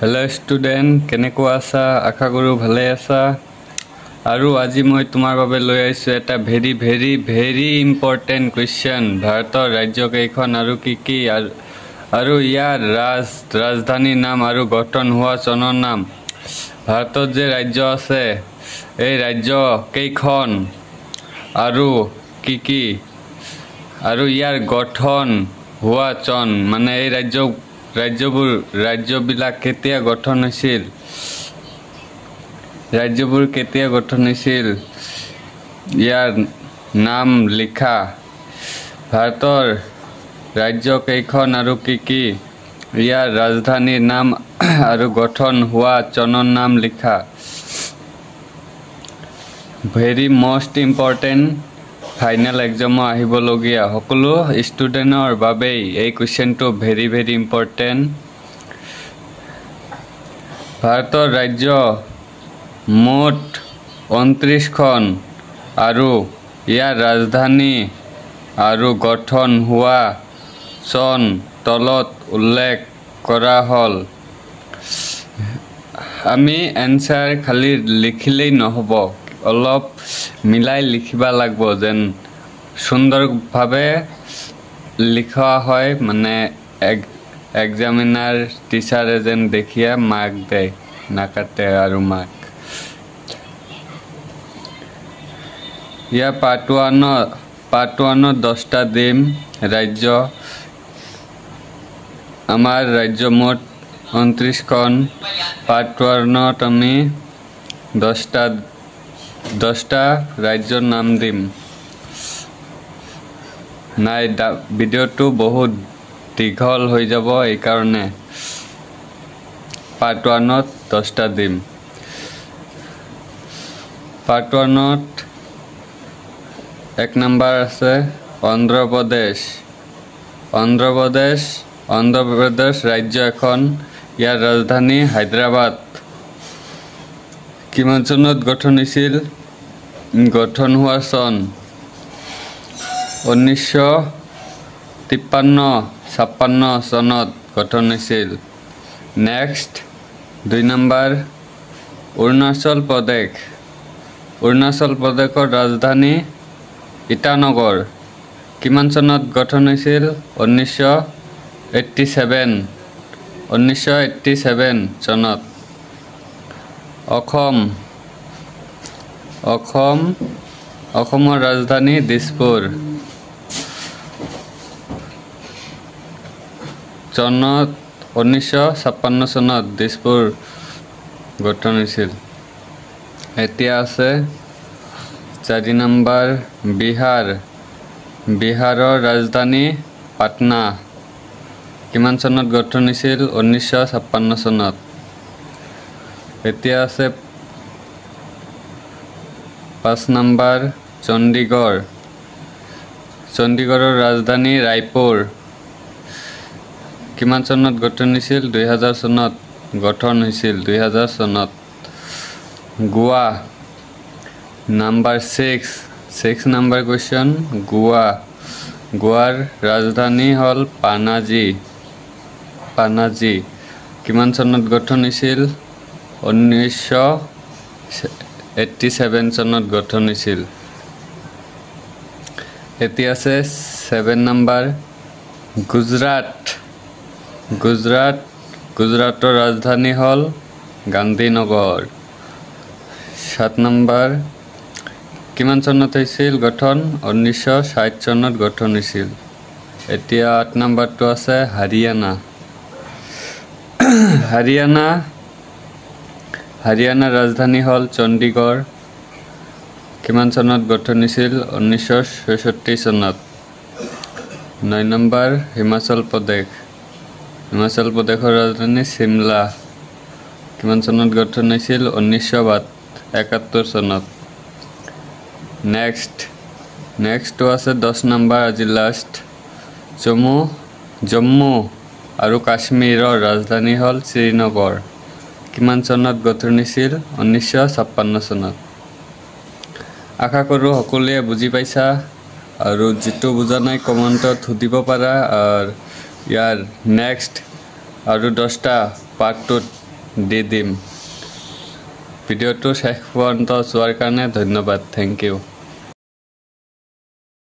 Hello student, কেনেকুৱা আছা? আশা কৰো ভালে আছা। আৰু আজি মই তোমাৰ বাবে লৈ আহিছো এটা very important question। ভাৰতৰ ৰাজ্য কেইখন আৰু কি আৰু ইয়াৰ ৰাজধানী নাম আৰু গঠন হোৱা চনৰ নাম। ভাৰতত যে ৰাজ্য আছে, এই ৰাজ্য কেইখন আৰু কি আৰু ইয়াৰ গঠন হোৱা চন, মানে এই ৰাজ্যবিলাক কেতিয়া গঠন হৈছিল, ইয়াৰ নাম লিখা। ভাৰতৰ ৰাজ্য কেইখন আৰু কি ইয়াৰ ৰাজধানীৰ নাম আৰু গঠন হোৱা চনৰ নাম লিখা। ভেৰি মষ্ট ইম্পৰ্টেণ্ট, ফাইনেল এক্সামো আহিবলগীয়া সকলো ষ্টুডেণ্টৰ বাবেই এই কুৱেশ্যনটো ভেৰি ইম্পৰ্টেণ্ট। ভাৰতৰ ৰাজ্য মুঠ 29খন আৰু ইয়াৰ ৰাজধানী আৰু গঠন হোৱা চন তলত উল্লেখ কৰা হ'ল। আমি এনসাৰ খালি লিখিলেই নহ'ব, অলপ মিলাই লিখিবা লাগব, যেন সুন্দৰভাৱে লিখা হয়, মানে এক্সামিনাৰ টিচাৰে যেন দেখিয়া মাৰ্ক দেয়, নাকাটে আৰু মাৰ্ক। ইয়াৰ পাৰ্ট 1ত 10টা দিম ৰাজ্য। আমাৰ ৰাজ্য মুঠ 29খন। পাৰ্ট 1ত আমি 10টা ৰাজ্যৰ নাম দিম। নাই, ভিডিঅ'টো বহুত দীঘল হৈ যাব, এইকাৰণে পাৰ্ট 1ত 10টা দিম। পাৰ্ট 1ত 1 নম্বৰ আছে অন্ধ্ৰপ্ৰদেশ ৰাজ্য এখন, ইয়াৰ ৰাজধানী হায়দৰাবাদ। কিমান চনত গঠন হৈছিল? গঠন হোৱা চন 1953-56 চনত গঠন হৈছিল। নেক্সট 2 নম্বৰ অৰুণাচল প্ৰদেশৰ ৰাজধানী ইটানগৰ। কিমান চনত গঠন হৈছিল? 1987 চনত। অসমৰ ৰাজধানী দিছপুৰ। চনত 1956 চনত দিছপুৰ গঠন হৈছিল। এতিয়া আছে 4 নম্বৰ বিহাৰৰ ৰাজধানী পাটনা। কিমান চনত গঠন হৈছিল? 1956 চনত। এতিয়া আছে 5 নম্বৰ চণ্ডীগড়ৰ ৰাজধানী ৰায়পুৰ। কিমান চনত গঠন হৈছিল? 2000 চনত গঠন হৈছিল। 2000 চনত। গোৱা নম্বৰ 6 নম্বৰ কুৱেশ্যন। গোৱাৰ ৰাজধানী হ'ল পানাজী। কিমান চনত গঠন হৈছিল? 1987 চনত গঠন হৈছিল। এতিয়া আছে 7 নম্বৰ গুজৰাটৰ ৰাজধানী হ'ল গান্ধীনগৰ। 7 নম্বৰ কিমান চনত হৈছিল গঠন? 1960 চনত গঠন হৈছিল। এতিয়া 8 নম্বৰটো আছে হাৰিয়ানাৰ ৰাজধানী হ'ল চণ্ডীগড়। কিমান চনত গঠন হৈছিল? 1966 চনত। 9 নম্বৰ হিমাচল প্ৰদেশৰ ৰাজধানী চিমলা। কিমান চনত গঠন হৈছিল? 1971 চনত। নেক্সটটো আছে 10 নম্বৰ, আজি লাষ্ট। জম্মু আৰু কাশ্মীৰৰ ৰাজধানী হ'ল শ্ৰীনগৰ। কিমান চনত গঠন হৈছিল? 1956 চনত। আশা কৰোঁ সকলোৱে বুজি পাইছা, আৰু যিটো বুজা নাই কমেণ্টত সুধিব পাৰা। আৰু ইয়াৰ নেক্সট আৰু 10টা পাৰ্ট 2 দি দিম ভিডিঅ'টো শেষ পৰ্যন্ত চোৱাৰ কাৰণে ধন্যবাদ থেংক ইউ